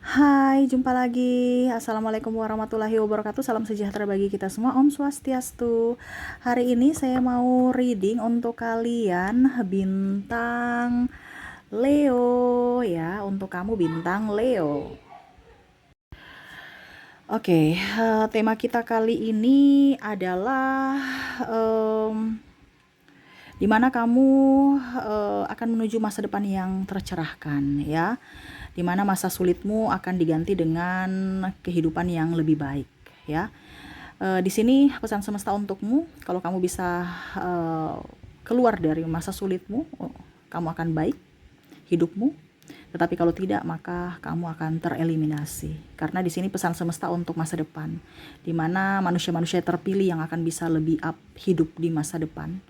Hai, jumpa lagi. Assalamualaikum warahmatullahi wabarakatuh. Salam sejahtera bagi kita semua. Om Swastiastu. Hari ini saya mau reading untuk kalian bintang Leo ya. Untuk kamu bintang Leo. Oke, tema kita kali ini adalah di mana kamu akan menuju masa depan yang tercerahkan ya, di mana masa sulitmu akan diganti dengan kehidupan yang lebih baik ya. Di sini pesan semesta untukmu, kalau kamu bisa keluar dari masa sulitmu, kamu akan baik hidupmu. Tetapi kalau tidak, maka kamu akan tereliminasi. Karena di sini pesan semesta untuk masa depan, di mana manusia-manusia terpilih yang akan bisa lebih up hidup di masa depan,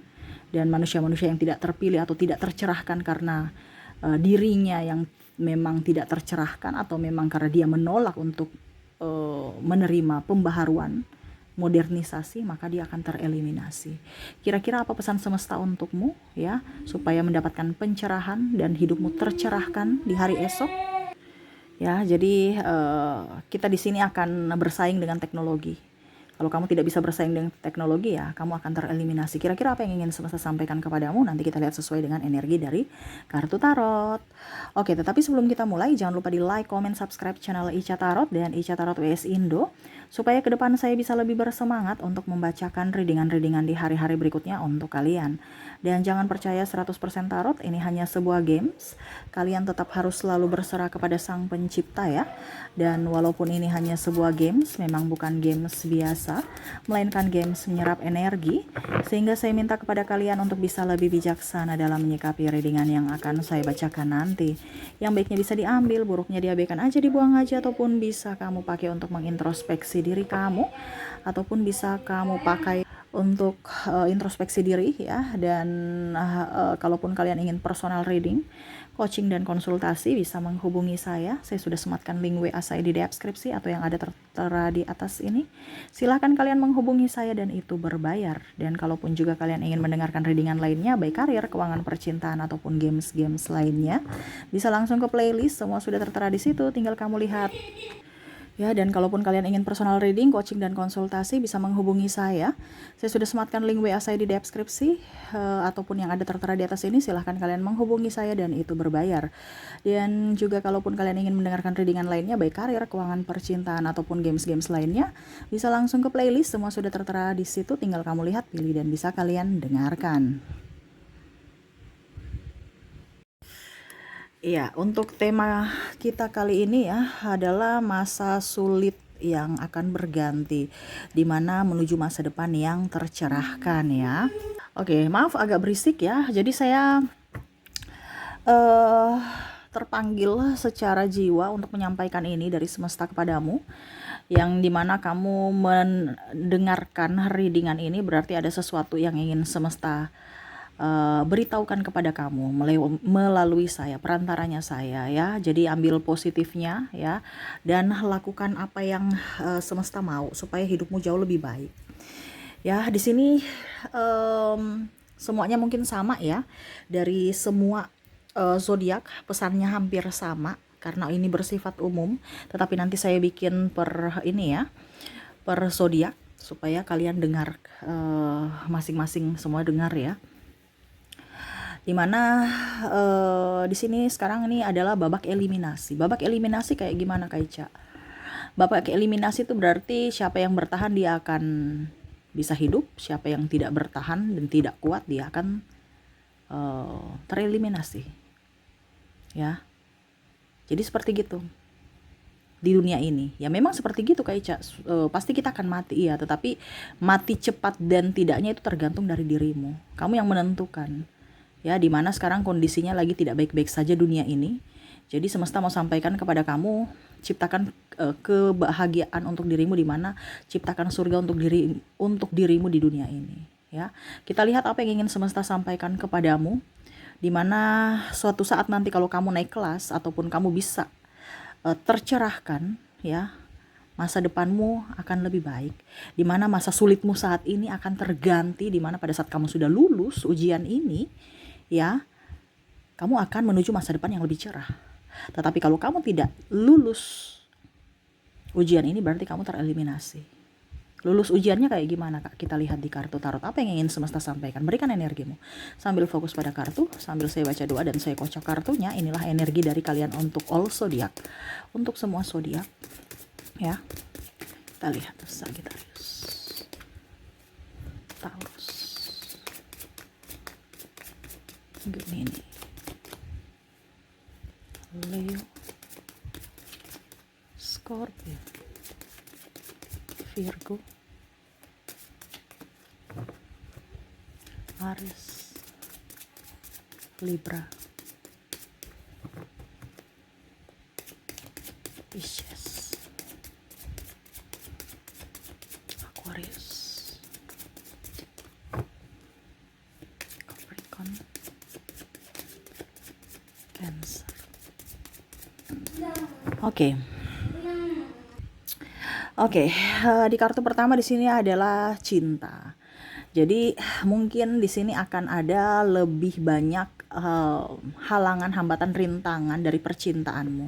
dan manusia-manusia yang tidak terpilih atau tidak tercerahkan karena dirinya yang memang tidak tercerahkan, atau memang karena dia menolak untuk menerima pembaharuan, modernisasi, maka dia akan tereliminasi. Kira-kira apa pesan semesta untukmu ya, supaya mendapatkan pencerahan dan hidupmu tercerahkan di hari esok? Ya, jadi kita di sini akan bersaing dengan teknologi. Kalau kamu tidak bisa bersaing dengan teknologi, ya kamu akan tereliminasi. Kira-kira apa yang ingin semesta sampaikan kepadamu? Nanti kita lihat sesuai dengan energi dari kartu tarot. Oke, tetapi sebelum kita mulai, jangan lupa di like, comment, subscribe channel Ica Tarot dan Ica Tarot WS Indo, supaya ke depan saya bisa lebih bersemangat untuk membacakan readingan-readingan di hari-hari berikutnya untuk kalian. Dan jangan percaya 100% tarot, ini hanya sebuah games. Kalian tetap harus selalu berserah kepada Sang Pencipta ya. Dan walaupun ini hanya sebuah games, memang bukan games biasa, melainkan games menyerap energi, sehingga saya minta kepada kalian untuk bisa lebih bijaksana dalam menyikapi readingan yang akan saya bacakan nanti. Yang baiknya bisa diambil, buruknya diabaikan aja, dibuang aja, ataupun bisa kamu pakai untuk mengintrospeksi diri kamu, ataupun bisa kamu pakai untuk introspeksi diri ya. Dan kalaupun kalian ingin personal reading, coaching dan konsultasi, bisa menghubungi saya. Saya sudah sematkan link WA saya di deskripsi atau yang ada tertera di atas ini. Silahkan kalian menghubungi saya dan itu berbayar. Dan kalaupun juga kalian ingin mendengarkan readingan lainnya, baik karir, keuangan, percintaan, ataupun games-games lainnya, bisa langsung ke playlist. Semua sudah tertera di situ, tinggal kamu lihat. Ya, dan kalaupun kalian ingin personal reading, coaching, dan konsultasi, bisa menghubungi saya. Saya sudah sematkan link WA saya di deskripsi, ataupun yang ada tertera di atas ini. Silahkan kalian menghubungi saya dan itu berbayar. Dan juga kalaupun kalian ingin mendengarkan readingan lainnya, baik karir, keuangan, percintaan, ataupun games-games lainnya, bisa langsung ke playlist. Semua sudah tertera di situ, tinggal kamu lihat, pilih, dan bisa kalian dengarkan. Iya, untuk tema kita kali ini ya adalah masa sulit yang akan berganti, di mana menuju masa depan yang tercerahkan ya. Oke, maaf agak berisik ya. Jadi saya eh terpanggil secara jiwa untuk menyampaikan ini dari semesta kepadamu, yang dimana kamu mendengarkan readingan ini berarti ada sesuatu yang ingin semesta beritahukan kepada kamu melalui saya, perantaranya saya ya. Jadi ambil positifnya ya, dan lakukan apa yang semesta mau supaya hidupmu jauh lebih baik. Ya, di sini semuanya mungkin sama ya. Dari semua zodiak pesannya hampir sama karena ini bersifat umum, tetapi nanti saya bikin per ini ya, per zodiak supaya kalian dengar masing-masing, semua dengar ya. Dimana di sini sekarang ini adalah babak eliminasi. Babak eliminasi kayak gimana Kak Ica? Babak eliminasi itu berarti siapa yang bertahan dia akan bisa hidup, siapa yang tidak bertahan dan tidak kuat dia akan tereliminasi. Ya. Jadi seperti gitu di dunia ini. Ya memang seperti gitu Kak Ica. Pasti kita akan mati ya, tetapi mati cepat dan tidaknya itu tergantung dari dirimu. Kamu yang menentukan. Ya, dimana sekarang kondisinya lagi tidak baik-baik saja dunia ini. Jadi semesta mau sampaikan kepada kamu, ciptakan kebahagiaan untuk dirimu, dimana ciptakan surga untuk dirimu di dunia ini. Ya, kita lihat apa yang ingin semesta sampaikan kepadamu, dimana suatu saat nanti kalau kamu naik kelas ataupun kamu bisa tercerahkan, ya masa depanmu akan lebih baik, dimana masa sulitmu saat ini akan terganti, dimana pada saat kamu sudah lulus ujian ini ya, kamu akan menuju masa depan yang lebih cerah. Tetapi kalau kamu tidak lulus ujian ini, berarti kamu tereliminasi. Lulus ujiannya kayak gimana, Kak? Kita lihat di kartu tarot. Apa yang ingin semesta sampaikan? Berikan energimu. Sambil fokus pada kartu, sambil saya baca doa dan saya kocok kartunya. Inilah energi dari kalian untuk all zodiak. Untuk semua zodiak. Ya. Kita lihat Sagittarius, Taurus, Gemini, Leo, Scorpio, Virgo, Aries, Libra, Pisces, Aquarius, Capricorn, Cancer. Oke, di kartu pertama di sini adalah cinta. Jadi mungkin di sini akan ada lebih banyak halangan, hambatan, rintangan dari percintaanmu.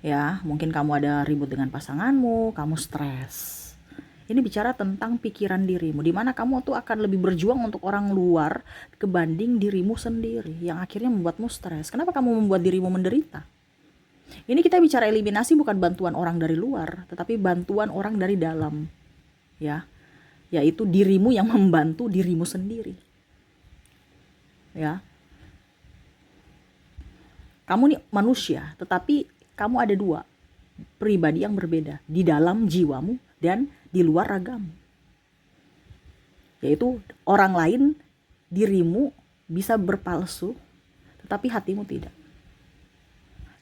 Ya, mungkin kamu ada ribut dengan pasanganmu, kamu stres. Ini bicara tentang pikiran dirimu, di mana kamu tuh akan lebih berjuang untuk orang luar kebanding dirimu sendiri, yang akhirnya membuatmu stres. Kenapa kamu membuat dirimu menderita? Ini kita bicara eliminasi, bukan bantuan orang dari luar, tetapi bantuan orang dari dalam. Ya, yaitu dirimu yang membantu dirimu sendiri. Ya. Kamu nih manusia, tetapi kamu ada dua pribadi yang berbeda di dalam jiwamu dan di luar ragamu. Yaitu orang lain, dirimu bisa berpalsu, tetapi hatimu tidak.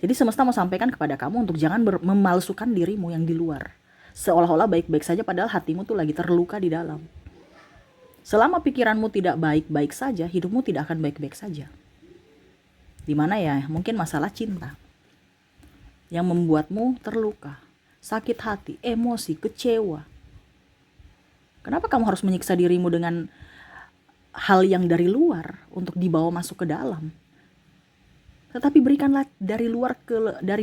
Jadi semesta mau sampaikan kepada kamu untuk jangan memalsukan dirimu yang di luar. Seolah-olah baik-baik saja padahal hatimu tuh lagi terluka di dalam. Selama pikiranmu tidak baik-baik saja, hidupmu tidak akan baik-baik saja. Dimana ya, mungkin masalah cinta yang membuatmu terluka, sakit hati, emosi, kecewa. Kenapa kamu harus menyiksa dirimu dengan hal yang dari luar untuk dibawa masuk ke dalam? Tetapi berikanlah dari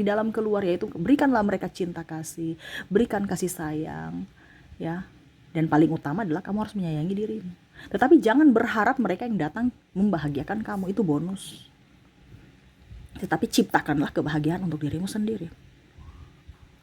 dalam keluar, yaitu berikanlah mereka cinta kasih, berikan kasih sayang, ya. Dan paling utama adalah kamu harus menyayangi dirimu. Tetapi jangan berharap mereka yang datang membahagiakan kamu, itu bonus. Tetapi ciptakanlah kebahagiaan untuk dirimu sendiri.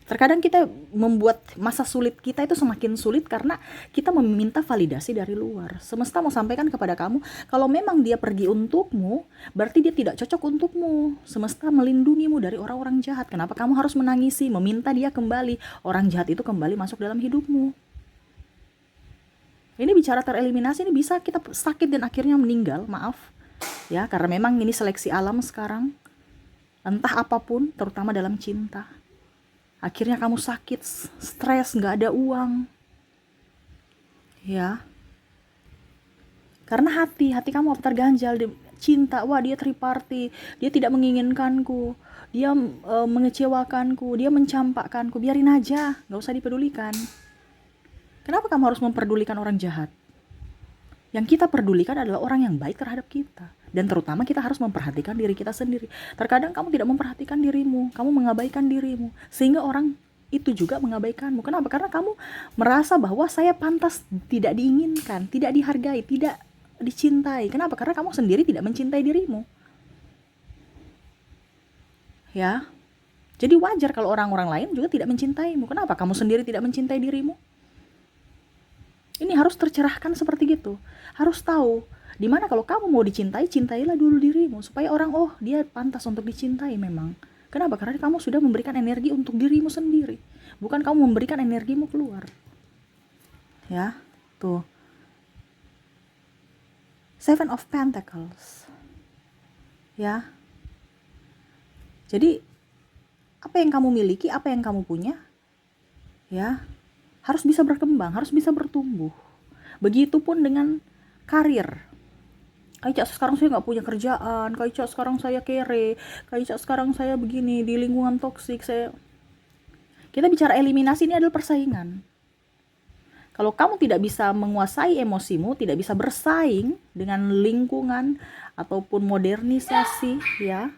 Terkadang kita membuat masa sulit kita itu semakin sulit karena kita meminta validasi dari luar. Semesta mau sampaikan kepada kamu, kalau memang dia pergi untukmu, berarti dia tidak cocok untukmu. Semesta melindungimu dari orang-orang jahat. Kenapa kamu harus menangisi, meminta dia kembali? Orang jahat itu kembali masuk dalam hidupmu. Ini bicara tereliminasi, ini bisa kita sakit dan akhirnya meninggal, maaf. Ya, karena memang ini seleksi alam sekarang. Entah apapun, terutama dalam cinta. Akhirnya kamu sakit, stres, gak ada uang. Ya. Karena hati kamu terganjal, cinta, wah dia triparty, dia tidak menginginkanku, dia mengecewakanku, dia mencampakkanku, biarin aja, gak usah dipedulikan. Kenapa kamu harus memperdulikan orang jahat? Yang kita pedulikan adalah orang yang baik terhadap kita. Dan terutama kita harus memperhatikan diri kita sendiri. Terkadang kamu tidak memperhatikan dirimu, kamu mengabaikan dirimu, sehingga orang itu juga mengabaikanmu. Kenapa? Karena kamu merasa bahwa saya pantas tidak diinginkan, tidak dihargai, tidak dicintai. Kenapa? Karena kamu sendiri tidak mencintai dirimu. Ya. Jadi wajar kalau orang-orang lain juga tidak mencintaimu. Kenapa? Kamu sendiri tidak mencintai dirimu. Ini harus tercerahkan seperti gitu. Harus tahu dimana kalau kamu mau dicintai, cintailah dulu dirimu supaya orang, oh dia pantas untuk dicintai memang. Kenapa? Karena kamu sudah memberikan energi untuk dirimu sendiri, bukan kamu memberikan energimu keluar. Ya, tuh. Seven of Pentacles. Ya. Jadi apa yang kamu miliki, apa yang kamu punya, ya, harus bisa berkembang, harus bisa bertumbuh. Begitupun dengan karir. Kayak sekarang saya nggak punya kerjaan, kayak sekarang saya kere, kayak sekarang saya begini di lingkungan toksik. Kita bicara eliminasi, ini adalah persaingan. Kalau kamu tidak bisa menguasai emosimu, tidak bisa bersaing dengan lingkungan ataupun modernisasi, ya,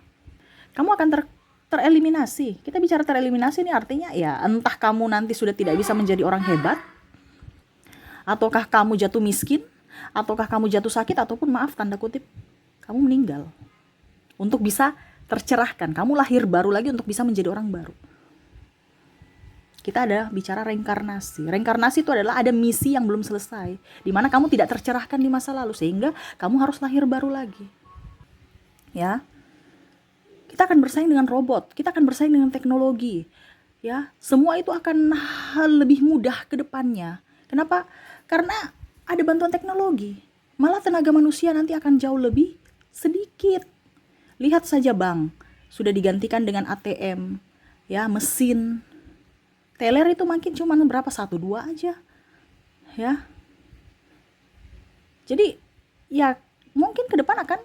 kamu akan tereliminasi. Kita bicara tereliminasi ini artinya ya entah kamu nanti sudah tidak bisa menjadi orang hebat, ataukah kamu jatuh miskin, ataukah kamu jatuh sakit, ataupun maaf tanda kutip kamu meninggal. Untuk bisa tercerahkan, kamu lahir baru lagi untuk bisa menjadi orang baru. Kita ada bicara reinkarnasi. Reinkarnasi itu adalah ada misi yang belum selesai, di mana kamu tidak tercerahkan di masa lalu sehingga kamu harus lahir baru lagi. Ya. Kita akan bersaing dengan robot, kita akan bersaing dengan teknologi. Ya, semua itu akan lebih mudah ke depannya. Kenapa? Karena ada bantuan teknologi. Malah tenaga manusia nanti akan jauh lebih sedikit. Lihat saja bank, sudah digantikan dengan ATM, ya, mesin. Teller itu makin cuma berapa, 1-2 aja. Ya. Jadi, ya mungkin ke depan akan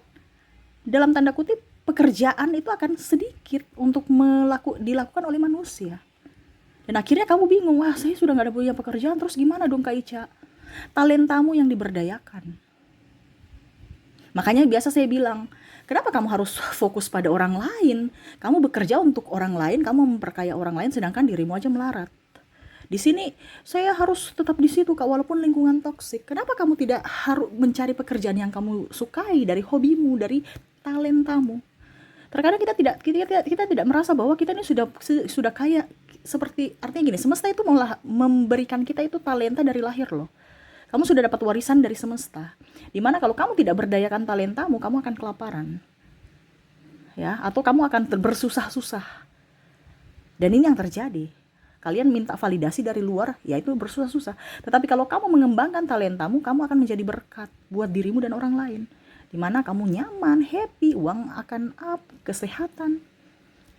dalam tanda kutip pekerjaan itu akan sedikit untuk dilakukan oleh manusia. Dan akhirnya kamu bingung, wah saya sudah gak ada punya pekerjaan, terus gimana dong Kak Ica? Talentamu yang diberdayakan. Makanya biasa saya bilang, kenapa kamu harus fokus pada orang lain? Kamu bekerja untuk orang lain, kamu memperkaya orang lain, sedangkan dirimu aja melarat. Di sini saya harus tetap di situ Kak, walaupun lingkungan toksik. Kenapa kamu tidak harus mencari pekerjaan yang kamu sukai, dari hobimu, dari talentamu? Terkadang kita tidak merasa bahwa kita ini sudah kaya, seperti artinya gini, semesta itu malah memberikan kita itu talenta dari lahir loh. Kamu sudah dapat warisan dari semesta. Dimana kalau kamu tidak berdayakan talentamu, kamu akan kelaparan. Ya, atau kamu akan bersusah-susah. Dan ini yang terjadi. Kalian minta validasi dari luar, yaitu bersusah-susah. Tetapi kalau kamu mengembangkan talentamu, kamu akan menjadi berkat buat dirimu dan orang lain. Dimana kamu nyaman, happy, uang akan up, kesehatan.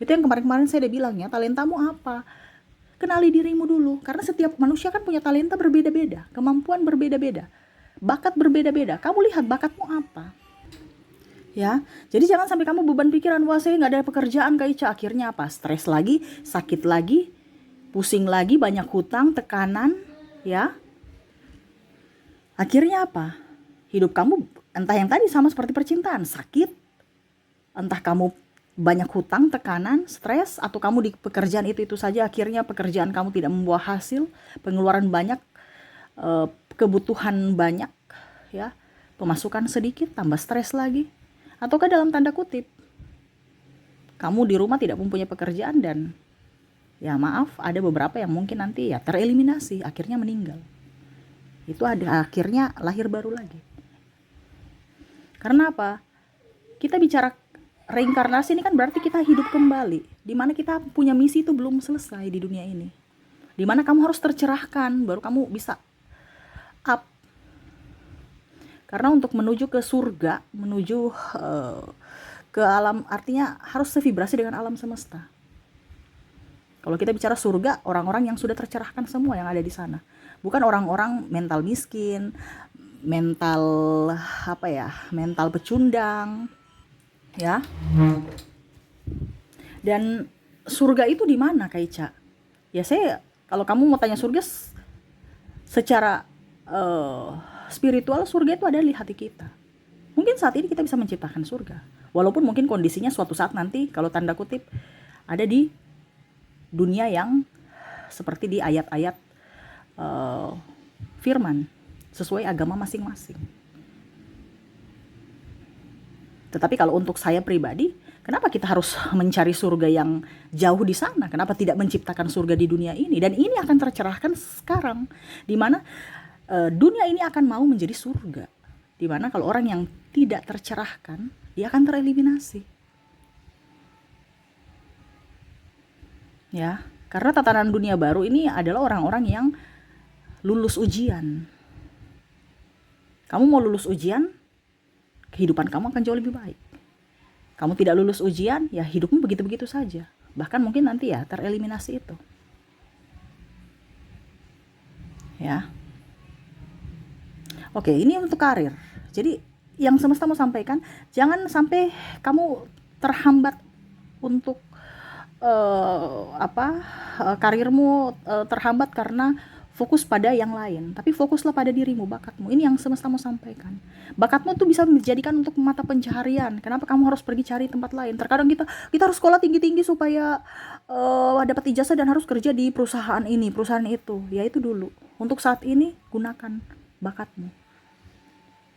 Itu yang kemarin-kemarin saya udah bilang ya, talentamu apa? Kenali dirimu dulu, karena setiap manusia kan punya talenta berbeda-beda, kemampuan berbeda-beda, bakat berbeda-beda. Kamu lihat bakatmu apa? Ya, jadi jangan sampai kamu beban pikiran, wah saya nggak ada pekerjaan Kak Ica. Akhirnya apa? Stres lagi, sakit lagi, pusing lagi, banyak hutang, tekanan, ya. Akhirnya apa? Hidup kamu entah yang tadi sama seperti percintaan, sakit, entah kamu banyak hutang, tekanan, stres, atau kamu di pekerjaan itu saja, akhirnya pekerjaan kamu tidak membawa hasil, pengeluaran banyak, kebutuhan banyak, ya, pemasukan sedikit, tambah stres lagi. Ataukah dalam tanda kutip, kamu di rumah tidak mempunyai pekerjaan dan ya maaf, ada beberapa yang mungkin nanti ya tereliminasi, akhirnya meninggal. Itu ada akhirnya lahir baru lagi. Karena apa? Kita bicara reinkarnasi ini kan berarti kita hidup kembali, di mana kita punya misi itu belum selesai di dunia ini, di mana kamu harus tercerahkan baru kamu bisa up. Karena untuk menuju ke surga, menuju ke alam, artinya harus sevibrasi dengan alam semesta. Kalau kita bicara surga, orang-orang yang sudah tercerahkan semua yang ada di sana, bukan orang-orang mental miskin, mental mental pecundang. Ya. Dan surga itu di mana Kak Ica? Ya saya, kalau kamu mau tanya surga secara spiritual, surga itu ada di hati kita. Mungkin saat ini kita bisa menciptakan surga, walaupun mungkin kondisinya suatu saat nanti kalau tanda kutip ada di dunia yang seperti di ayat-ayat firman sesuai agama masing-masing. Tetapi kalau untuk saya pribadi, kenapa kita harus mencari surga yang jauh di sana? Kenapa tidak menciptakan surga di dunia ini? Dan ini akan tercerahkan sekarang, di mana dunia ini akan mau menjadi surga. Di mana kalau orang yang tidak tercerahkan, dia akan tereliminasi. Ya, karena tatanan dunia baru ini adalah orang-orang yang lulus ujian. Kamu mau lulus ujian, kehidupan kamu akan jauh lebih baik. Kamu tidak lulus ujian, ya hidupmu begitu-begitu saja. Bahkan mungkin nanti ya tereliminasi itu. Ya. Oke, ini untuk karir. Jadi yang semesta mau sampaikan, jangan sampai kamu terhambat untuk karirmu terhambat karena fokus pada yang lain, tapi fokuslah pada dirimu, bakatmu. Ini yang semesta mau sampaikan. Bakatmu tuh bisa dijadikan untuk mata pencaharian. Kenapa kamu harus pergi cari tempat lain? Terkadang kita harus sekolah tinggi-tinggi supaya dapat ijazah dan harus kerja di perusahaan ini, perusahaan itu. Ya itu dulu. Untuk saat ini gunakan bakatmu.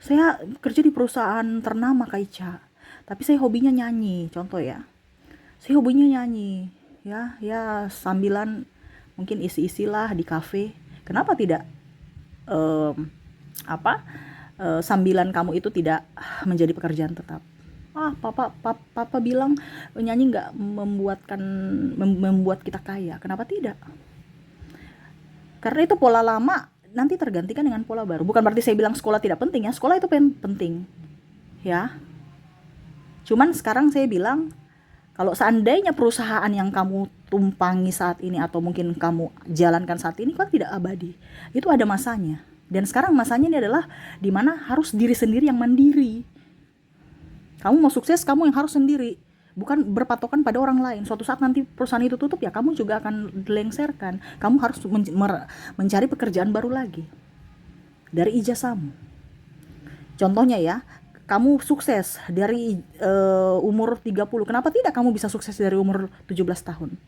Saya kerja di perusahaan ternama Kak Ica, tapi saya hobinya nyanyi, contoh ya. Saya hobinya nyanyi, ya sambilan mungkin isi-isilah di kafe. Kenapa tidak em, sambilan kamu itu tidak menjadi pekerjaan tetap? Papa bilang nyanyi nggak membuat kita kaya. Kenapa tidak? Karena itu pola lama nanti tergantikan dengan pola baru. Bukan berarti saya bilang sekolah tidak penting ya. Sekolah itu penting. Ya. Cuman sekarang saya bilang kalau seandainya perusahaan yang kamu tumpangi saat ini atau mungkin kamu jalankan saat ini kan tidak abadi. Itu ada masanya. Dan sekarang masanya ini adalah dimana harus diri sendiri yang mandiri. Kamu mau sukses, kamu yang harus sendiri. Bukan berpatokan pada orang lain. Suatu saat nanti perusahaan itu tutup ya kamu juga akan dilengserkan. Kamu harus mencari pekerjaan baru lagi. Dari ijazahmu. Contohnya ya, kamu sukses dari umur 30. Kenapa tidak kamu bisa sukses dari umur 17 tahun?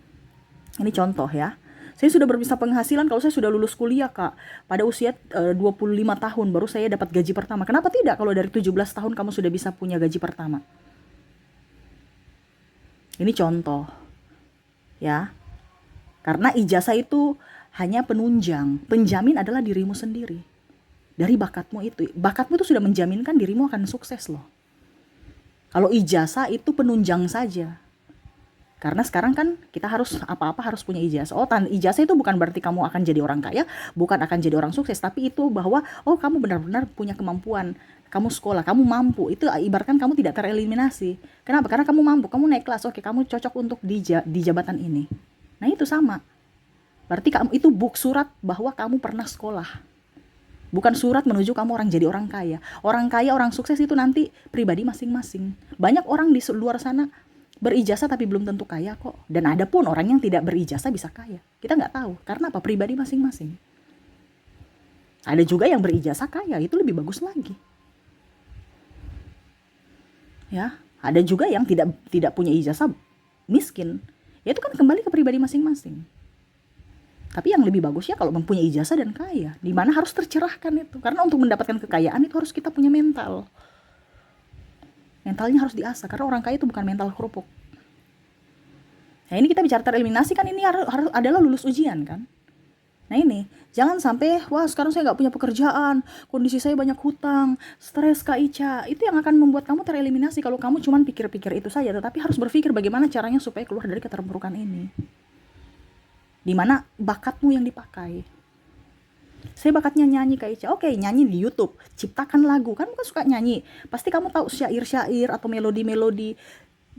Ini contoh ya. Saya sudah berbisa penghasilan kalau saya sudah lulus kuliah, Kak. Pada usia 25 tahun baru saya dapat gaji pertama. Kenapa tidak kalau dari 17 tahun kamu sudah bisa punya gaji pertama? Ini contoh. Ya. Karena ijazah itu hanya penunjang. Penjamin adalah dirimu sendiri. Dari bakatmu itu. Bakatmu itu sudah menjaminkan dirimu akan sukses loh. Kalau ijazah itu penunjang saja. Karena sekarang kan kita harus apa-apa harus punya ijazah. Ijazah itu bukan berarti kamu akan jadi orang kaya, bukan akan jadi orang sukses, tapi itu bahwa kamu benar-benar punya kemampuan. Kamu sekolah, kamu mampu. Itu ibaratkan kamu tidak tereliminasi. Kenapa? Karena kamu mampu, kamu naik kelas. Oke, kamu cocok untuk di jabatan ini. Nah, itu sama. Berarti kamu itu surat bahwa kamu pernah sekolah. Bukan surat menuju kamu jadi orang kaya. Orang kaya, orang sukses itu nanti pribadi masing-masing. Banyak orang di luar sana berijazah tapi belum tentu kaya kok. Dan ada pun orang yang tidak berijazah bisa kaya. Kita nggak tahu. Karena apa? Pribadi masing-masing. Ada juga yang berijazah kaya, itu lebih bagus lagi. Ya, ada juga yang tidak punya ijazah miskin. Ya itu kan kembali ke pribadi masing-masing. Tapi yang lebih bagus ya kalau mempunyai ijazah dan kaya. Di mana harus tercerahkan itu. Karena untuk mendapatkan kekayaan itu harus kita punya mental. Mentalnya harus diasah, karena orang kaya itu bukan mental kerupuk. Nah ini kita bicara tereliminasi kan, ini harus adalah lulus ujian kan. Nah ini, jangan sampai, sekarang saya gak punya pekerjaan, kondisi saya banyak hutang, stres Kak Ica. Itu yang akan membuat kamu tereliminasi kalau kamu cuma pikir-pikir itu saja, tetapi harus berpikir bagaimana caranya supaya keluar dari keterpurukan ini. Dimana bakatmu yang dipakai. Saya bakatnya nyanyi Kak Ica. Oke, nyanyi di YouTube, ciptakan lagu. Kan bukan suka nyanyi. Pasti kamu tahu syair-syair atau melodi-melodi,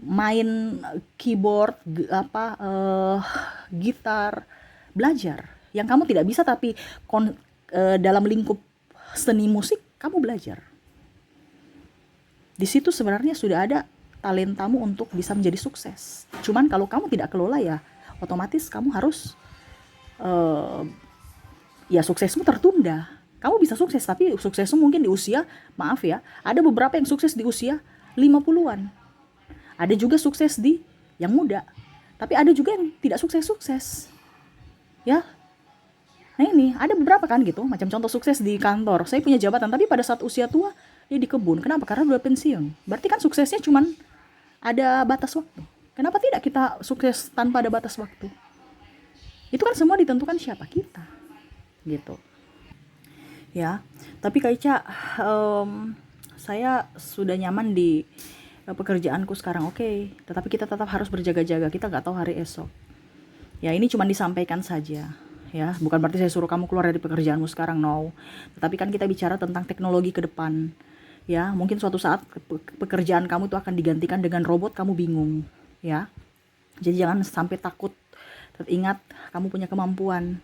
main keyboard, gitar, belajar. Yang kamu tidak bisa tapi dalam lingkup seni musik kamu belajar. Di situ sebenarnya sudah ada talentamu untuk bisa menjadi sukses. Cuman kalau kamu tidak kelola ya otomatis kamu harus suksesmu tertunda. Kamu bisa sukses, tapi suksesmu mungkin di usia, maaf ya, ada beberapa yang sukses di usia 50-an. Ada juga sukses di yang muda. Tapi ada juga yang tidak sukses-sukses. Ya. Nah ini, ada beberapa kan gitu, macam contoh sukses di kantor. Saya punya jabatan, tapi pada saat usia tua, dia di kebun. Kenapa? Karena udah pensiun. Berarti kan suksesnya cuman ada batas waktu. Kenapa tidak kita sukses tanpa ada batas waktu? Itu kan semua ditentukan siapa? Kita. Gitu ya. Tapi Kak Ica, saya sudah nyaman di pekerjaanku sekarang, oke. Tetapi kita tetap harus berjaga-jaga, kita nggak tahu hari esok ya. Ini cuma disampaikan saja ya, bukan berarti saya suruh kamu keluar dari pekerjaanmu sekarang, no. Tetapi kan kita bicara tentang teknologi ke depan ya. Mungkin suatu saat pekerjaan kamu itu akan digantikan dengan robot, kamu bingung ya. Jadi jangan sampai takut. Ingat, kamu punya kemampuan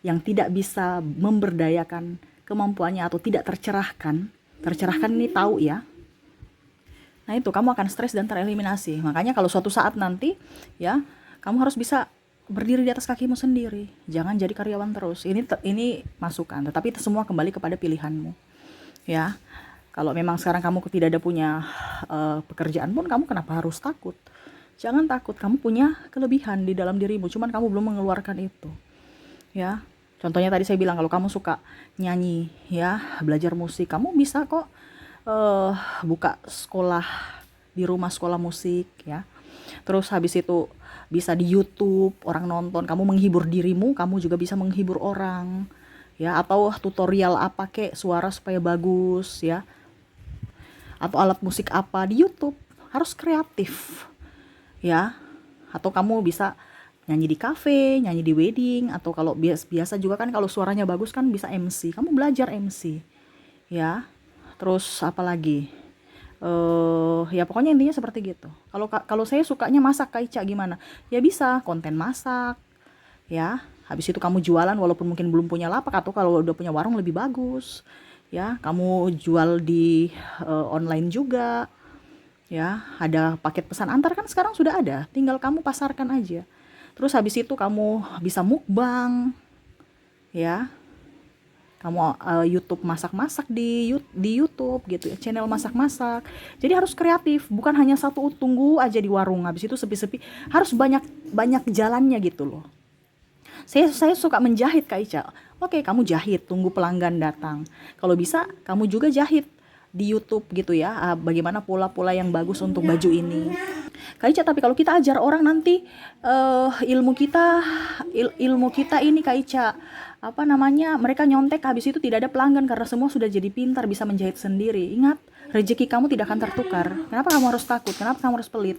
yang tidak bisa memberdayakan kemampuannya atau tidak tercerahkan. Tercerahkan ini tahu ya. Nah itu kamu akan stres dan tereliminasi. Makanya kalau suatu saat nanti ya, kamu harus bisa berdiri di atas kakimu sendiri. Jangan jadi karyawan terus. Ini masukan, tetapi itu semua kembali kepada pilihanmu. Ya. Kalau memang sekarang kamu tidak ada punya pekerjaan pun, kamu kenapa harus takut? Jangan takut, kamu punya kelebihan di dalam dirimu, cuman kamu belum mengeluarkan itu. Ya. Contohnya tadi saya bilang, kalau kamu suka nyanyi, ya, belajar musik, kamu bisa kok buka sekolah di rumah, sekolah musik, ya. Terus habis itu bisa di YouTube, orang nonton, kamu menghibur dirimu, kamu juga bisa menghibur orang, ya. Atau tutorial apa kek, suara supaya bagus, ya. Atau alat musik apa di YouTube, harus kreatif, ya. Atau kamu bisa nyanyi di kafe, nyanyi di wedding, atau kalau biasa juga kan kalau suaranya bagus kan bisa MC, kamu belajar MC, ya. Terus apa lagi? Ya pokoknya intinya seperti gitu. Kalau saya sukanya masak, Kak Ica, gimana? Ya bisa konten masak, ya. Habis itu kamu jualan walaupun mungkin belum punya lapak, atau kalau udah punya warung lebih bagus, ya. Kamu jual di online juga, ya. Ada paket pesan antar kan sekarang sudah ada, tinggal kamu pasarkan aja. Terus habis itu kamu bisa mukbang, ya. Kamu YouTube masak-masak di YouTube gitu ya, channel masak-masak. Jadi harus kreatif, bukan hanya satu tunggu aja di warung habis itu sepi-sepi, harus banyak banyak jalannya gitu loh. Saya suka menjahit, Kak Ica. Oke, kamu jahit, tunggu pelanggan datang. Kalau bisa kamu juga jahit di YouTube gitu ya, bagaimana pola-pola yang bagus untuk baju ini. Kak Ica, tapi kalau kita ajar orang nanti ilmu kita ini, Kak Ica, apa namanya, mereka nyontek habis itu tidak ada pelanggan karena semua sudah jadi pintar, bisa menjahit sendiri. Ingat, rezeki kamu tidak akan tertukar. Kenapa kamu harus takut? Kenapa kamu harus pelit?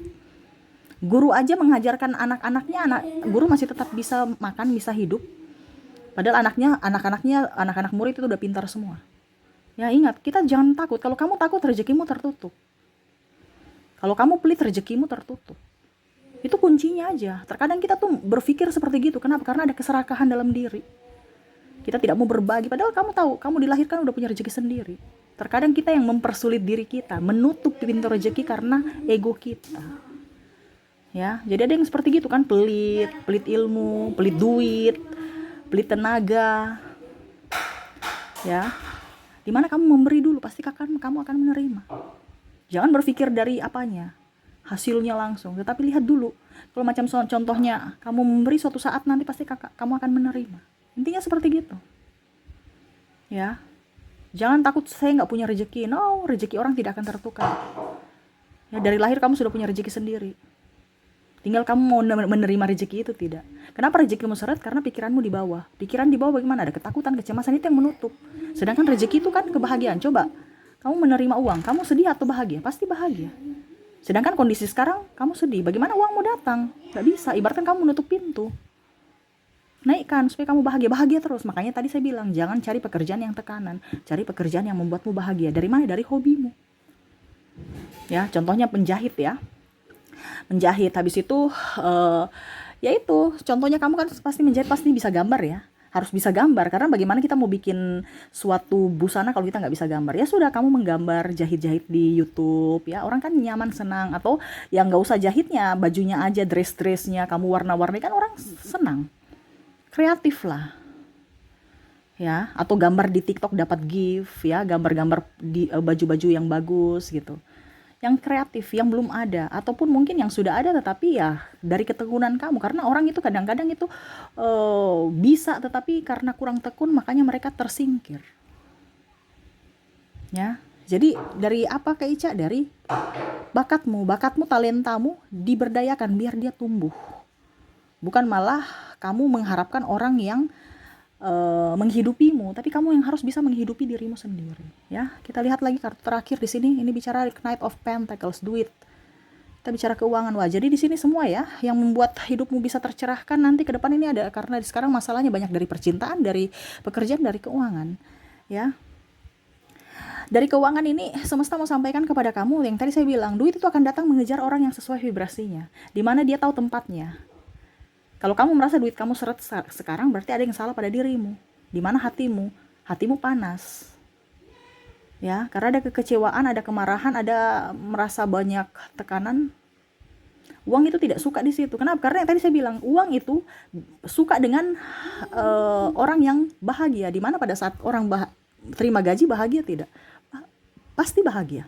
Guru aja mengajarkan anak-anaknya, guru masih tetap bisa makan, bisa hidup. Padahal anak-anak murid itu udah pintar semua. Ya ingat, kita jangan takut. Kalau kamu takut, rezekimu tertutup. Kalau kamu pelit, rezekimu tertutup. Itu kuncinya aja. Terkadang kita tuh berpikir seperti gitu. Kenapa? Karena ada keserakahan dalam diri. Kita tidak mau berbagi, padahal kamu tahu, kamu dilahirkan udah punya rezeki sendiri. Terkadang kita yang mempersulit diri kita, menutup pintu rezeki karena ego kita. Ya, jadi ada yang seperti gitu kan, pelit ilmu, pelit duit, pelit tenaga. Ya. Dimana kamu memberi dulu, pasti kamu akan menerima. Jangan berpikir dari apanya, hasilnya langsung, tetapi lihat dulu. Kalau macam contohnya, kamu memberi suatu saat nanti pasti kamu akan menerima. Intinya seperti gitu, ya. Jangan takut saya nggak punya rezeki. No, rezeki orang tidak akan tertukar. Ya, dari lahir kamu sudah punya rezeki sendiri. Tinggal kamu mau menerima rezeki itu tidak. Kenapa rezekimu seret? Karena pikiranmu di bawah. Pikiran di bawah bagaimana? Ada ketakutan, kecemasan, itu yang menutup. Sedangkan rezeki itu kan kebahagiaan. Coba kamu menerima uang, kamu sedih atau bahagia? Pasti bahagia. Sedangkan kondisi sekarang kamu sedih, bagaimana uang mau datang? Gak bisa. Ibaratkan kamu menutup pintu. Naikkan supaya kamu bahagia terus. Makanya tadi saya bilang, jangan cari pekerjaan yang tekanan, cari pekerjaan yang membuatmu bahagia. Dari mana? Dari hobimu. Ya, contohnya penjahit ya. Menjahit, habis itu ya itu, contohnya kamu kan pasti menjahit, pasti bisa gambar ya. Harus bisa gambar, karena bagaimana kita mau bikin suatu busana kalau kita nggak bisa gambar? Ya sudah, kamu menggambar, jahit-jahit di YouTube ya, orang kan nyaman, senang. Atau yang nggak usah jahitnya, bajunya aja, dress-dressnya kamu warna-warni, kan orang senang. Kreatif lah, ya. Atau gambar di TikTok dapat gift ya, gambar-gambar di baju-baju yang bagus gitu, yang kreatif, yang belum ada, ataupun mungkin yang sudah ada tetapi ya dari ketekunan kamu. Karena orang itu kadang-kadang itu bisa, tetapi karena kurang tekun makanya mereka tersingkir, ya. Jadi dari apa, Kak Ica? Dari bakatmu, talentamu diberdayakan biar dia tumbuh. Bukan malah kamu mengharapkan orang yang menghidupimu, tapi kamu yang harus bisa menghidupi dirimu sendiri. Ya, kita lihat lagi kartu terakhir di sini. Ini bicara Knight of Pentacles, duit. Kita bicara keuangan. Wah, jadi di sini semua ya yang membuat hidupmu bisa tercerahkan nanti ke depan ini ada, karena sekarang masalahnya banyak dari percintaan, dari pekerjaan, dari keuangan. Ya. Dari keuangan ini semesta mau sampaikan kepada kamu yang tadi saya bilang, duit itu akan datang mengejar orang yang sesuai vibrasinya, di mana dia tahu tempatnya. Kalau kamu merasa duit kamu seret sekarang, berarti ada yang salah pada dirimu. Di mana hatimu panas. Ya, karena ada kekecewaan, ada kemarahan, ada merasa banyak tekanan. Uang itu tidak suka di situ. Kenapa? Karena yang tadi saya bilang, uang itu suka dengan orang yang bahagia. Dimana pada saat orang terima gaji bahagia tidak? Pasti bahagia.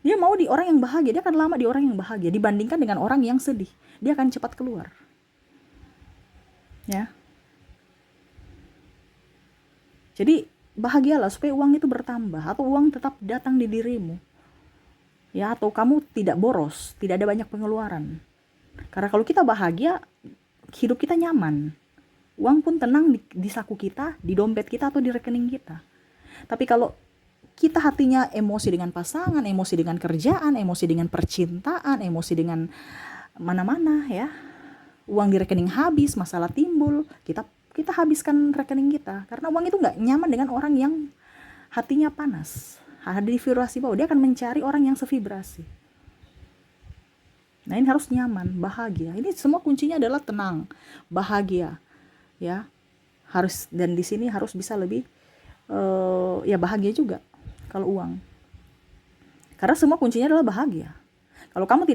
Dia mau di orang yang bahagia, dia akan lama di orang yang bahagia dibandingkan dengan orang yang sedih. Dia akan cepat keluar. Ya. Jadi bahagialah supaya uang itu bertambah atau uang tetap datang di dirimu. Ya, atau kamu tidak boros, tidak ada banyak pengeluaran. Karena kalau kita bahagia, hidup kita nyaman. Uang pun tenang di saku kita, di dompet kita atau di rekening kita. Tapi kalau kita hatinya emosi dengan pasangan, emosi dengan kerjaan, emosi dengan percintaan, emosi dengan mana-mana ya. Uang di rekening habis, masalah timbul, kita habiskan rekening kita. Karena uang itu nggak nyaman dengan orang yang hatinya panas. Ada di vibrasi bawah, dia akan mencari orang yang sevibrasi. Nah, ini harus nyaman, bahagia. Ini semua kuncinya adalah tenang, bahagia, ya. Harus, dan di sini harus bisa lebih ya bahagia juga kalau uang. Karena semua kuncinya adalah bahagia. Kalau kamu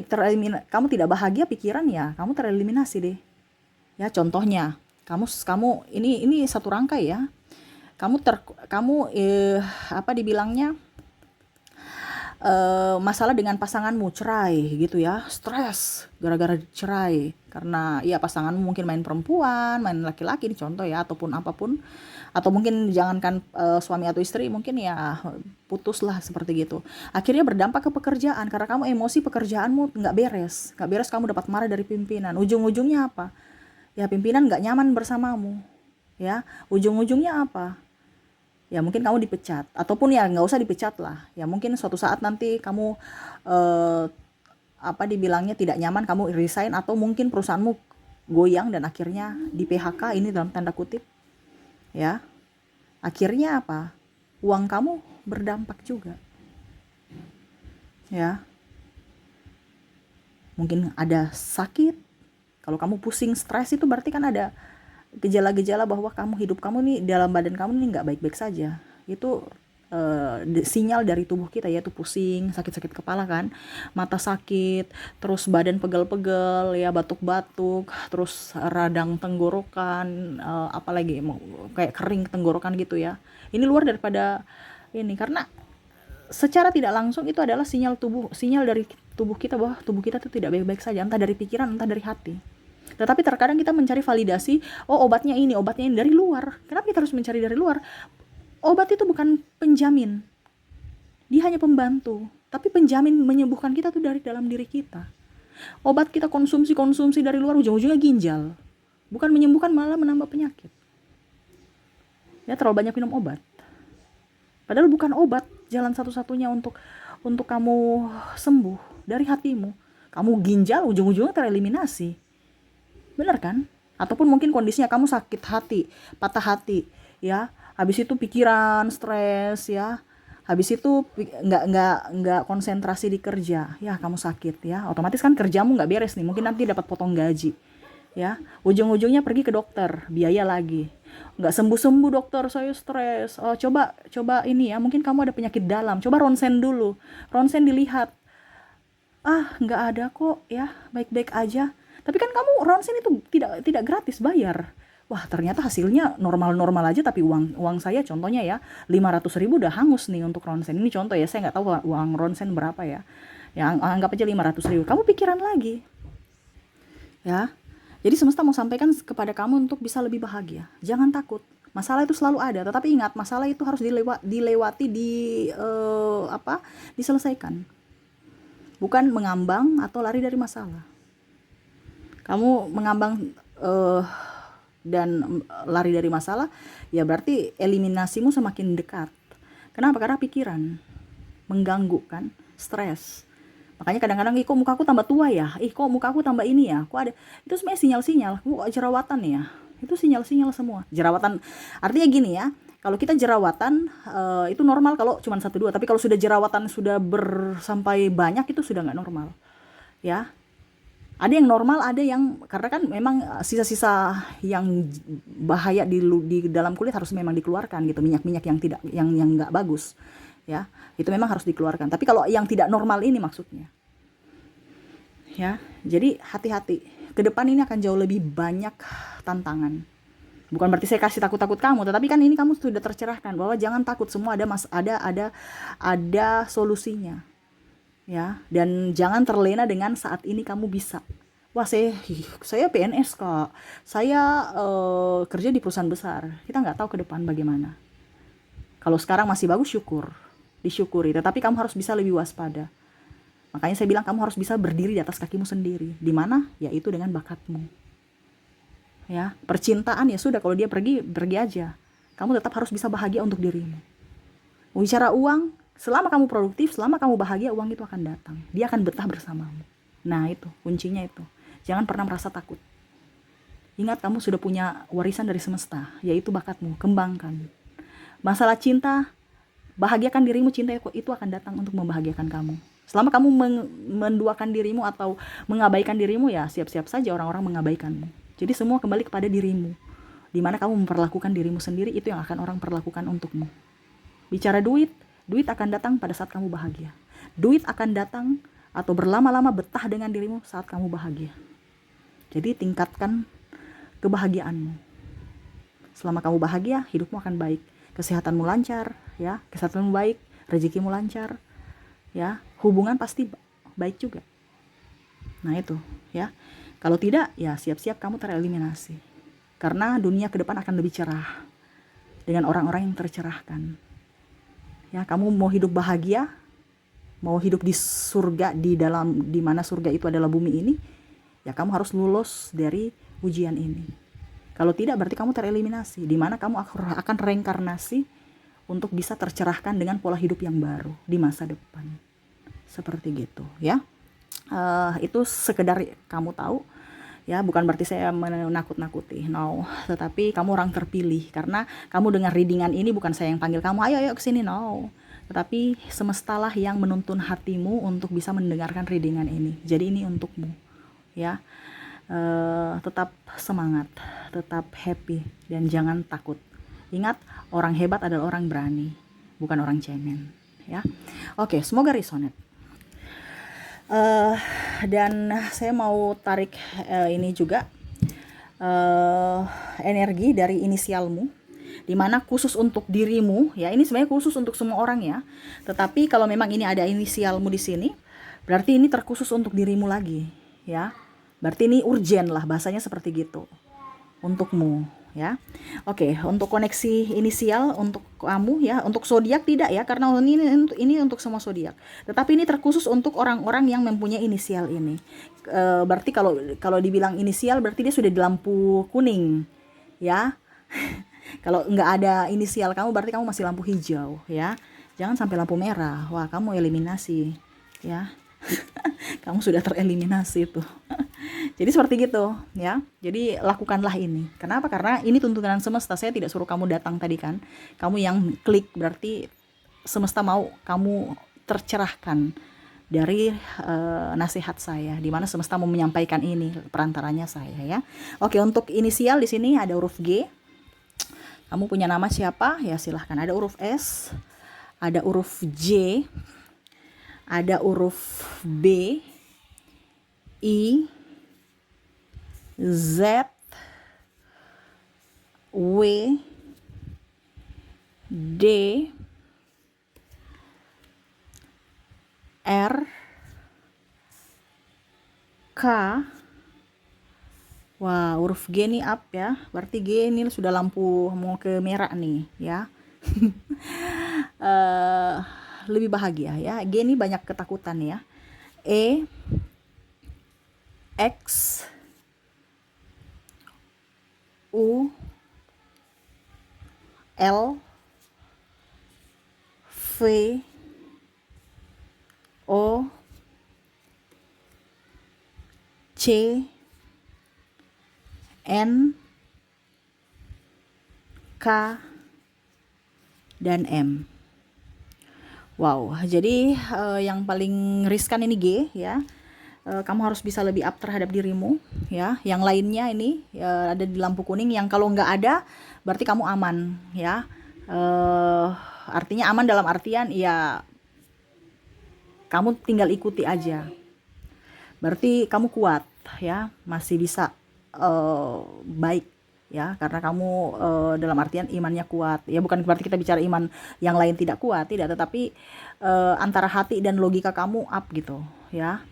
tidak bahagia pikiran, ya kamu tereliminasi deh. Ya, contohnya, kamu ini satu rangkai ya. Kamu apa dibilangnya? Masalah dengan pasanganmu, cerai gitu ya, stres gara-gara cerai karena ya pasanganmu mungkin main perempuan, main laki-laki ini contoh ya, ataupun apapun, atau mungkin jangankan suami atau istri, mungkin ya putuslah seperti gitu. Akhirnya berdampak ke pekerjaan karena kamu emosi, pekerjaanmu nggak beres, kamu dapat marah dari pimpinan. Ujung-ujungnya apa? Ya pimpinan nggak nyaman bersamamu, ya ujung-ujungnya apa? Ya mungkin kamu dipecat, ataupun ya nggak usah dipecat lah, ya mungkin suatu saat nanti kamu apa dibilangnya tidak nyaman, kamu resign, atau mungkin perusahaanmu goyang dan akhirnya di PHK, ini dalam tanda kutip ya. Akhirnya apa? Uang kamu berdampak juga ya. Mungkin ada sakit. Kalau kamu pusing, stres, itu berarti kan ada gejala-gejala bahwa hidup kamu nih, dalam badan kamu nih nggak baik-baik saja. Itu sinyal dari tubuh kita, yaitu pusing, sakit-sakit kepala kan, mata sakit, terus badan pegel-pegel ya, batuk-batuk, terus radang tenggorokan, apalagi kayak kering tenggorokan gitu ya. Ini luar daripada ini, karena secara tidak langsung itu adalah sinyal dari tubuh kita bahwa tubuh kita tuh tidak baik-baik saja, entah dari pikiran, entah dari hati. Tetapi terkadang kita mencari validasi, obatnya ini dari luar. Kenapa kita harus mencari dari luar? Obat itu bukan penjamin. Dia hanya pembantu. Tapi penjamin menyembuhkan kita tuh dari dalam diri kita. Obat kita konsumsi dari luar, ujung-ujungnya ginjal. Bukan menyembuhkan, malah menambah penyakit. Ya, terlalu banyak minum obat. Padahal bukan obat jalan satu-satunya untuk kamu sembuh dari hatimu. Kamu ginjal, ujung-ujungnya tereliminasi. Benar kan? Ataupun mungkin kondisinya kamu sakit hati, patah hati, ya. Habis itu pikiran, stres, ya. Habis itu nggak konsentrasi di kerja, ya kamu sakit, ya. Otomatis kan kerjamu nggak beres nih. Mungkin nanti dapat potong gaji, ya. Ujung-ujungnya pergi ke dokter, biaya lagi. Nggak sembuh-sembuh dokter, saya stres. Oh, coba ini ya. Mungkin kamu ada penyakit dalam. Coba ronsen dulu. Ronsen dilihat. Nggak ada kok, ya. Baik-baik aja. Tapi kan kamu ronsen itu tidak gratis, bayar. Wah, ternyata hasilnya normal-normal aja, tapi uang saya contohnya ya 500.000 udah hangus nih untuk ronsen. Ini contoh ya, saya nggak tahu uang ronsen berapa ya. Ya anggap aja 500.000. Kamu pikiran lagi. Ya. Jadi semesta mau sampaikan kepada kamu untuk bisa lebih bahagia. Jangan takut. Masalah itu selalu ada, tetapi ingat, masalah itu harus dilewati, diselesaikan. Bukan mengambang atau lari dari masalah. Kamu mengambang dan lari dari masalah, ya berarti eliminasimu semakin dekat. Kenapa? Karena pikiran mengganggu kan, stres. Makanya kadang-kadang, kok mukaku tambah tua ya, kok mukaku tambah ini ya, kok ada. Itu sebenarnya sinyal-sinyal, jerawatan ya. Itu sinyal-sinyal semua. Jerawatan artinya gini ya, kalau kita jerawatan itu normal kalau cuma 1-2, tapi kalau sudah jerawatan sudah sampai banyak, itu sudah nggak normal. Ya. Ada yang normal, ada yang, karena kan memang sisa-sisa yang bahaya di dalam kulit harus memang dikeluarkan gitu, minyak-minyak yang nggak bagus, ya itu memang harus dikeluarkan. Tapi kalau yang tidak normal ini maksudnya, ya. Jadi hati-hati. Ke depan ini akan jauh lebih banyak tantangan. Bukan berarti saya kasih takut-takut kamu, tetapi kan ini kamu sudah tercerahkan bahwa jangan takut, semua ada solusinya. Ya, dan jangan terlena dengan saat ini kamu bisa. Wah, saya PNS kok. Saya kerja di perusahaan besar. Kita nggak tahu ke depan bagaimana. Kalau sekarang masih bagus, disyukuri. Tetapi kamu harus bisa lebih waspada. Makanya saya bilang kamu harus bisa berdiri di atas kakimu sendiri. Di mana? Yaitu dengan bakatmu. Ya, percintaan ya sudah, kalau dia pergi aja. Kamu tetap harus bisa bahagia untuk dirimu. Bicara uang, selama kamu produktif, selama kamu bahagia, uang itu akan datang. Dia akan betah bersamamu. Nah, itu kuncinya itu. Jangan pernah merasa takut. Ingat, kamu sudah punya warisan dari semesta, yaitu bakatmu. Kembangkan. Masalah cinta, bahagiakan dirimu, cinta itu akan datang untuk membahagiakan kamu. Selama kamu menduakan dirimu atau mengabaikan dirimu, ya siap-siap saja orang-orang mengabaikanmu. Jadi semua kembali kepada dirimu. Dimana kamu memperlakukan dirimu sendiri, itu yang akan orang perlakukan untukmu. Bicara duit akan datang pada saat kamu bahagia. Duit akan datang atau berlama-lama betah dengan dirimu saat kamu bahagia. Jadi tingkatkan kebahagiaanmu. Selama kamu bahagia, hidupmu akan baik. Kesehatanmu lancar, ya. Kesehatanmu baik, rezekimu lancar, ya. Hubungan pasti baik juga. Nah, itu, ya. Kalau tidak, ya siap-siap kamu tereliminasi. Karena dunia ke depan akan lebih cerah dengan orang-orang yang tercerahkan. Ya, kamu mau hidup bahagia, mau hidup di surga, di mana surga itu adalah bumi ini, ya kamu harus lulus dari ujian ini. Kalau tidak, berarti kamu tereliminasi, di mana kamu akan reinkarnasi untuk bisa tercerahkan dengan pola hidup yang baru di masa depan. Seperti gitu, ya. Itu sekedar kamu tahu, ya, bukan berarti saya menakut-nakuti, no, tetapi kamu orang terpilih karena kamu dengar readingan ini, bukan saya yang panggil kamu ayo kesini, no, tetapi semestalah yang menuntun hatimu untuk bisa mendengarkan readingan ini. Jadi ini untukmu, ya. Tetap semangat, tetap happy, dan jangan takut. Ingat, orang hebat adalah orang berani, bukan orang cemen, ya. Oke, semoga resonate. Dan saya mau tarik ini juga energi dari inisialmu, dimana khusus untuk dirimu, ya. Ini sebenarnya khusus untuk semua orang, ya. Tetapi kalau memang ini ada inisialmu di sini, berarti ini terkhusus untuk dirimu lagi, ya. Berarti ini urgent lah, bahasanya seperti gitu untukmu, ya. Oke, untuk koneksi inisial untuk kamu, ya. Untuk zodiak tidak, ya, karena ini untuk semua zodiak. Tetapi ini terkhusus untuk orang-orang yang mempunyai inisial ini. Berarti kalau dibilang inisial, berarti dia sudah di lampu kuning, ya. Kalau nggak ada inisial kamu, berarti kamu masih lampu hijau, ya. Jangan sampai lampu merah. Wah, kamu eliminasi, ya. Kamu sudah tereliminasi tuh. Jadi seperti gitu, ya. Jadi lakukanlah ini. Kenapa? Karena ini tuntunan semesta. Saya tidak suruh kamu datang tadi kan. Kamu yang klik, berarti semesta mau kamu tercerahkan dari nasihat saya, di mana semesta mau menyampaikan ini, perantaranya saya, ya. Oke, untuk inisial di sini ada huruf G. Kamu punya nama siapa? Ya silahkan. Ada huruf S, ada huruf J, ada huruf B, I, Z, W, D, R, K. Wah, huruf G nih up, ya. Berarti G ini sudah lampu mau ke merah nih, ya. Lebih bahagia, ya. G ini banyak ketakutan, ya. E, X, U, L, V, O, C, N, K, dan M. Wow, jadi yang paling riskan ini G, ya. Kamu harus bisa lebih up terhadap dirimu, ya. Yang lainnya ini ada di lampu kuning, yang kalau nggak ada berarti kamu aman, ya. Artinya aman dalam artian ya kamu tinggal ikuti aja. Berarti kamu kuat ya, masih bisa baik ya, karena kamu dalam artian imannya kuat. Ya bukan berarti kita bicara iman yang lain tidak kuat, tidak, tetapi antara hati dan logika kamu up gitu ya.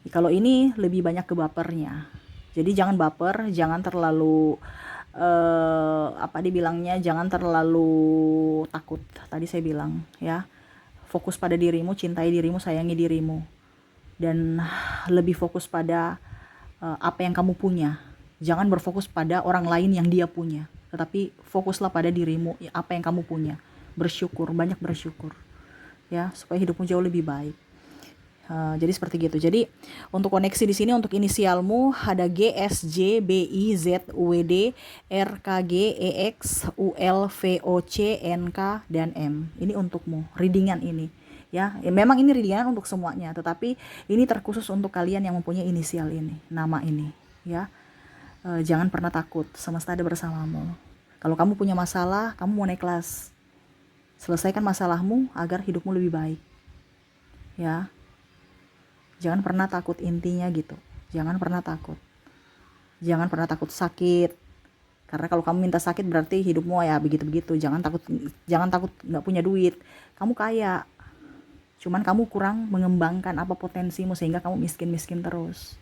Kalau ini lebih banyak ke bapernya. Jadi jangan baper, jangan terlalu apa dibilangnya, jangan terlalu takut. Tadi saya bilang ya, fokus pada dirimu, cintai dirimu, sayangi dirimu, dan lebih fokus pada apa yang kamu punya. Jangan berfokus pada orang lain yang dia punya, tetapi fokuslah pada dirimu, apa yang kamu punya. Bersyukur, banyak bersyukur ya, supaya hidupmu jauh lebih baik. Jadi seperti gitu. Jadi untuk koneksi di sini untuk inisialmu ada G, S, J, B, I, Z, U, W, D, R, K, G, E, X, U, L, V, O, C, N, K, dan M. Ini untukmu, readingan ini. Ya, memang ini readingan untuk semuanya, tetapi ini terkhusus untuk kalian yang mempunyai inisial ini, nama ini. Ya, jangan pernah takut, semesta ada bersamamu. Kalau kamu punya masalah, kamu mau naik kelas, selesaikan masalahmu agar hidupmu lebih baik. Ya. Jangan pernah takut, intinya gitu. Jangan pernah takut. Jangan pernah takut sakit. Karena kalau kamu minta sakit berarti hidupmu ya begitu-begitu. Jangan takut nggak punya duit. Kamu kaya. Cuman kamu kurang mengembangkan apa potensimu sehingga kamu miskin-miskin terus.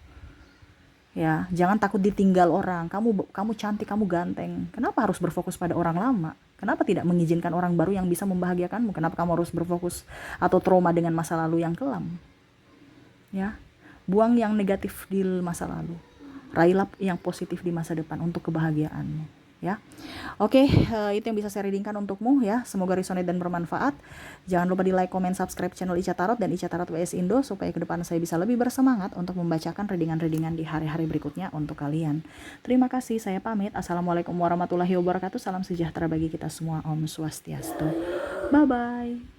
Ya, jangan takut ditinggal orang. Kamu cantik, kamu ganteng. Kenapa harus berfokus pada orang lama? Kenapa tidak mengizinkan orang baru yang bisa membahagiakanmu? Kenapa kamu harus berfokus atau trauma dengan masa lalu yang kelam? Ya, buang yang negatif di masa lalu, raihlah yang positif di masa depan untuk kebahagiaanmu ya. Oke, itu yang bisa saya readingkan untukmu ya, semoga resonate dan bermanfaat. Jangan lupa di like, comment, subscribe channel Ica Tarot dan Ica Tarot WS Indo supaya ke depan saya bisa lebih bersemangat untuk membacakan readingan-readingan di hari-hari berikutnya untuk kalian. Terima kasih, saya pamit. Assalamualaikum warahmatullahi wabarakatuh. Salam sejahtera bagi kita semua. Om Swastiastu. Bye bye.